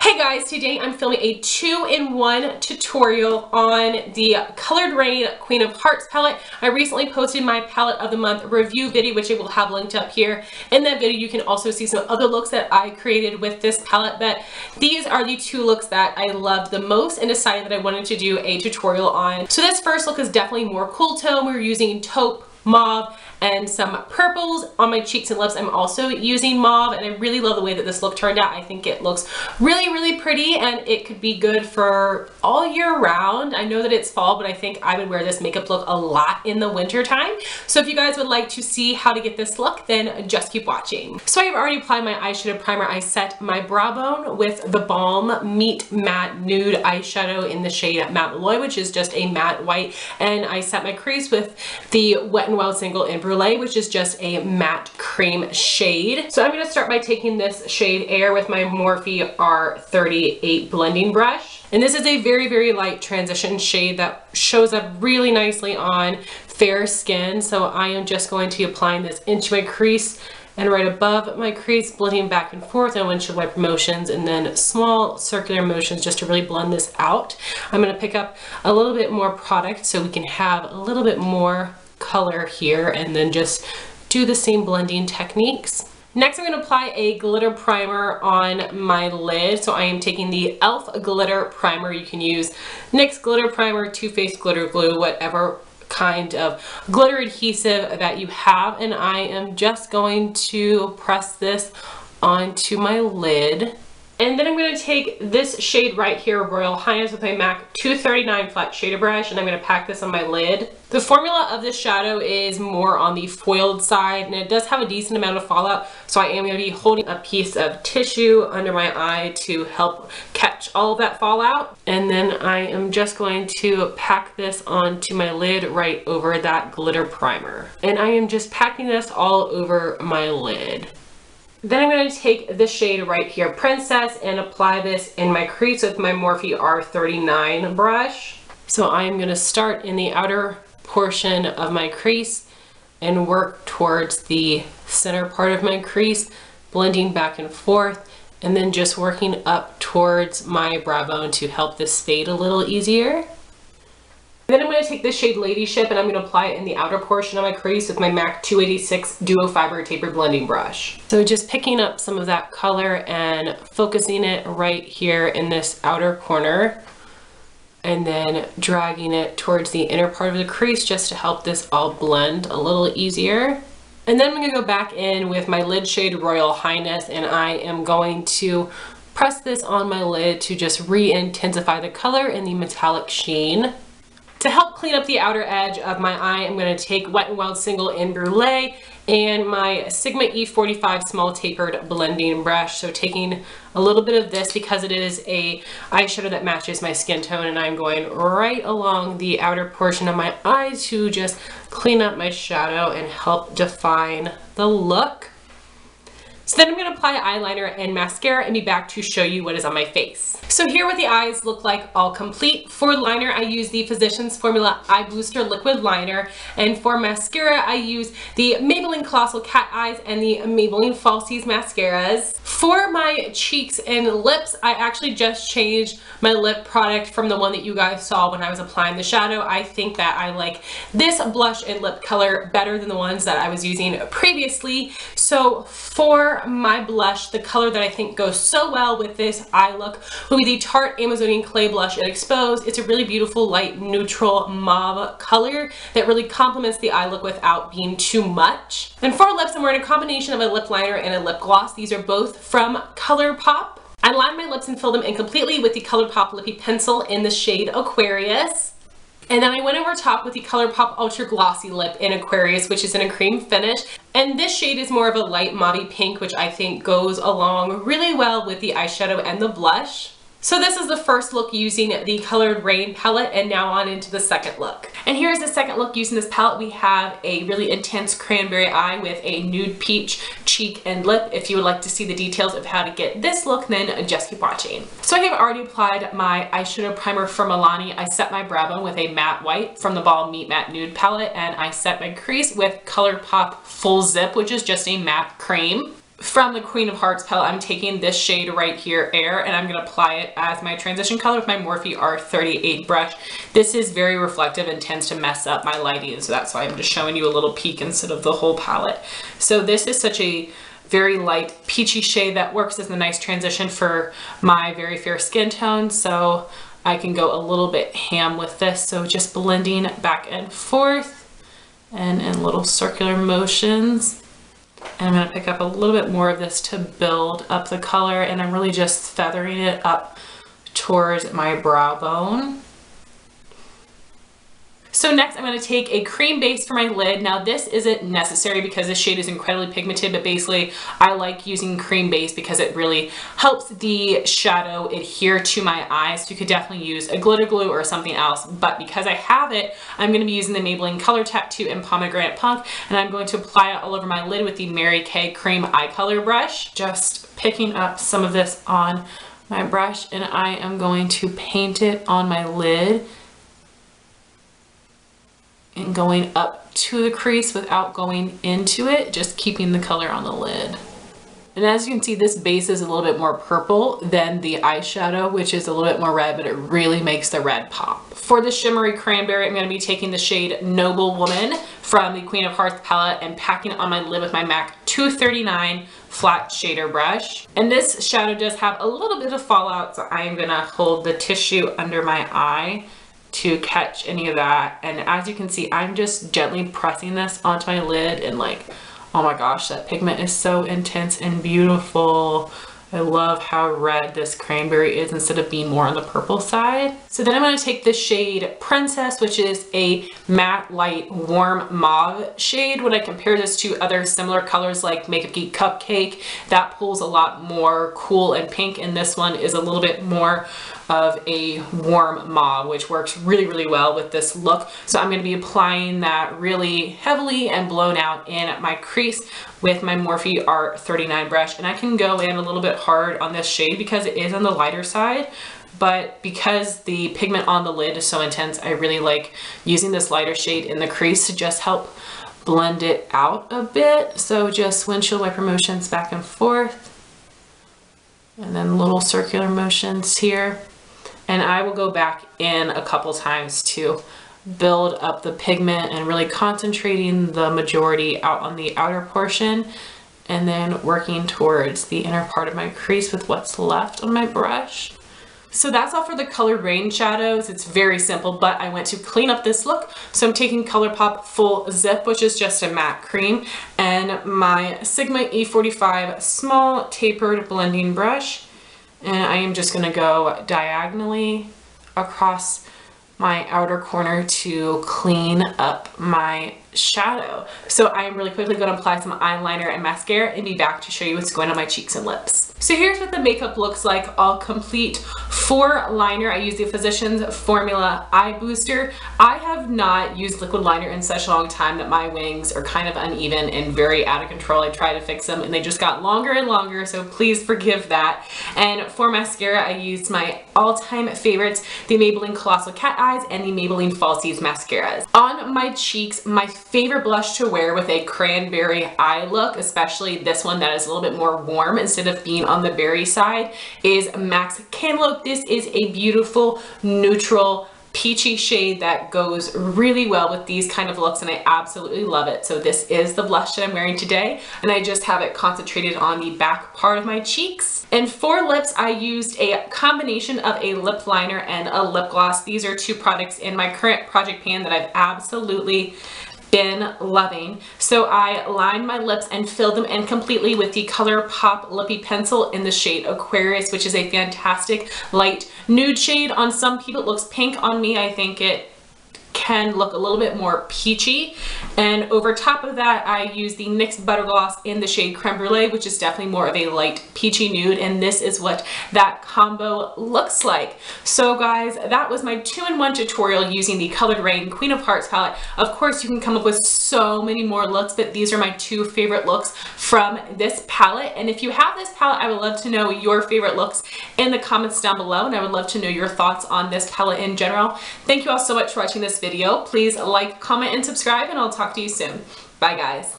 Hey guys, today I'm filming a 2-in-1 tutorial on the Colored Raine Queen of Hearts palette. I recently posted my palette of the month review video, which I will have linked up here. In that video, you can also see some other looks that I created with this palette, but these are the two looks that I loved the most and decided that I wanted to do a tutorial on. So this first look is definitely more cool tone. We're using taupe, mauve, and some purples. On my cheeks and lips I'm also using mauve, and I really love the way that this look turned out. I think it looks really pretty, and it could be good for all year round. I know that it's fall, but I think I would wear this makeup look a lot in the winter time. So if you guys would like to see how to get this look, then just keep watching. So I have already applied my eyeshadow primer. I set my brow bone with theBalm Meet Matte Nude eyeshadow in the shade Malloy, which is just a matte white, and I set my crease with the Wet n Wild Single in Brulee, which is just a matte cream shade. So I'm going to start by taking this shade Heir with my Morphe R38 blending brush. And this is a very light transition shade that shows up really nicely on fair skin. So I am just going to be applying this into my crease and right above my crease, blending back and forth in windshield wiper motions and then small circular motions just to really blend this out. I'm going to pick up a little bit more product so we can have a little bit more color here, and then just do the same blending techniques. Next, I'm going to apply a glitter primer on my lid. So I am taking the e.l.f. glitter primer. You can use NYX glitter primer, Too Faced glitter glue, whatever kind of glitter adhesive that you have, and I am just going to press this onto my lid. And then I'm going to take this shade right here, Royal Highness, with my MAC 239 flat shader brush, and I'm going to pack this on my lid. The formula of this shadow is more on the foiled side, and it does have a decent amount of fallout, so I am going to be holding a piece of tissue under my eye to help catch all of that fallout. And then I am just going to pack this onto my lid right over that glitter primer. And I am just packing this all over my lid. Then I'm going to take this shade right here, Princess, and apply this in my crease with my Morphe R39 brush. So I'm going to start in the outer portion of my crease and work towards the center part of my crease, blending back and forth, and then just working up towards my brow bone to help this fade a little easier. Then I'm going to take this shade Ladyship, and I'm going to apply it in the outer portion of my crease with my MAC 286 Duo Fibre Tapered Blending Brush. So just picking up some of that color and focusing it right here in this outer corner, and then dragging it towards the inner part of the crease just to help this all blend a little easier. And then I'm going to go back in with my lid shade Royal Highness, and I am going to press this on my lid to just re-intensify the color and the metallic sheen. To help clean up the outer edge of my eye, I'm going to take Wet n Wild Single in Brulee and my Sigma E45 small tapered blending brush. So taking a little bit of this because it is a eyeshadow that matches my skin tone, and I'm going right along the outer portion of my eye to just clean up my shadow and help define the look. So then I'm going to apply eyeliner and mascara and be back to show you what is on my face. So here what the eyes look like all complete. For liner, I use the Physicians Formula Eye Booster Liquid Liner, and for mascara, I use the Maybelline Colossal Cat Eyes and the Maybelline Falsies mascaras. For my cheeks and lips, I actually just changed my lip product from the one that you guys saw when I was applying the shadow. I think that I like this blush and lip color better than the ones that I was using previously. So for my blush, the color that I think goes so well with this eye look will be the Tarte Amazonian Clay Blush in Exposed. It's a really beautiful light neutral mauve color that really complements the eye look without being too much. And for lips, I'm wearing a combination of a lip liner and a lip gloss. These are both from ColourPop. I lined my lips and filled them in completely with the ColourPop Lippie pencil in the shade Aquarius. And then I went over top with the ColourPop Ultra Glossy Lip in Aquarius, which is in a cream finish. And this shade is more of a light mauve pink, which I think goes along really well with the eyeshadow and the blush. So this is the first look using the Colored Raine palette, and now on into the second look. And here's the second look using this palette. We have a really intense cranberry eye with a nude peach cheek and lip. If you would like to see the details of how to get this look, then just keep watching. So I have already applied my eyeshadow primer for Milani. I set my brow bone with a matte white from theBalm Meet Matte Nude palette, and I set my crease with ColourPop Full Zip, which is just a matte cream. from the Queen of Hearts palette, I'm taking this shade right here, Heir, and I'm going to apply it as my transition color with my Morphe R38 brush. This is very reflective and tends to mess up my lighting, so that's why I'm just showing you a little peek instead of the whole palette. So this is such a very light peachy shade that works as a nice transition for my very fair skin tone, so I can go a little bit ham with this. So just blending back and forth and in little circular motions. And I'm going to pick up a little bit more of this to build up the color, and I'm really just feathering it up towards my brow bone. So next I'm going to take a cream base for my lid. Now this isn't necessary because this shade is incredibly pigmented, but basically I like using cream base because it really helps the shadow adhere to my eyes. So you could definitely use a glitter glue or something else, but because I have it, I'm going to be using the Maybelline Color Tattoo in Pomegranate Punk, and I'm going to apply it all over my lid with the Mary Kay Cream Eye Color brush. Just picking up some of this on my brush, and I am going to paint it on my lid and going up to the crease without going into it, just keeping the color on the lid. And as you can see, this base is a little bit more purple than the eyeshadow, which is a little bit more red, but it really makes the red pop. For the shimmery cranberry, I'm going to be taking the shade Noblewoman from the Queen of Hearts palette and packing it on my lid with my MAC 239 flat shader brush. And this shadow does have a little bit of fallout, so I am going to hold the tissue under my eye to catch any of that. And as you can see, I'm just gently pressing this onto my lid, and like, oh my gosh, that pigment is so intense and beautiful. I love how red this cranberry is instead of being more on the purple side. So then I'm going to take the shade Princess, which is a matte light warm mauve shade. When I compare this to other similar colors like Makeup Geek Cupcake, that pulls a lot more cool and pink, and this one is a little bit more of a warm mauve, which works really, really well with this look. So I'm going to be applying that really heavily and blown out in my crease with my Morphe R39 brush. And I can go in a little bit hard on this shade because it is on the lighter side, but because the pigment on the lid is so intense, I really like using this lighter shade in the crease to just help blend it out a bit. So just windshield wiper motions back and forth, and then little circular motions here. And I will go back in a couple times to build up the pigment and really concentrating the majority out on the outer portion, and then working towards the inner part of my crease with what's left on my brush. So that's all for the colored Raine shadows. It's very simple, but I went to clean up this look. So I'm taking ColourPop Full Zip, which is just a matte cream, and my Sigma E45 small tapered blending brush. And I am just going to go diagonally across my outer corner to clean up my shadow. So I am really quickly going to apply some eyeliner and mascara and be back to show you what's going on my cheeks and lips. So here's what the makeup looks like all complete. For liner, I use the Physicians Formula Eye Booster. I have not used liquid liner in such a long time that my wings are kind of uneven and very out of control. I tried to fix them and they just got longer and longer, so please forgive that. And for mascara, I used my all-time favorites, the Maybelline Colossal Cat Eyes and the Maybelline Falsies mascaras. On my cheeks, my favorite blush to wear with a cranberry eye look, especially this one that is a little bit more warm instead of being on the berry side, is MAC's Cantaloupe. This is a beautiful neutral peachy shade that goes really well with these kind of looks, and I absolutely love it. So this is the blush that I'm wearing today, and I just have it concentrated on the back part of my cheeks. And for lips, I used a combination of a lip liner and a lip gloss. These are two products in my current project pan that I've absolutely been loving. So I lined my lips and filled them in completely with the ColourPop Lippie pencil in the shade Aquarius, which is a fantastic light nude shade. On some people it looks pink. On me, I think it can look a little bit more peachy. And over top of that, I use the NYX Butter Gloss in the shade Creme Brulee, which is definitely more of a light peachy nude, and this is what that combo looks like. So guys, that was my 2-in-1 tutorial using the colored Raine Queen of Hearts palette. Of course, you can come up with so many more looks, but these are my 2 favorite looks from this palette. And if you have this palette, I would love to know your favorite looks in the comments down below, and I would love to know your thoughts on this palette in general. Thank you all so much for watching this video. Please like, comment, and subscribe, and I'll talk to you soon. Bye guys.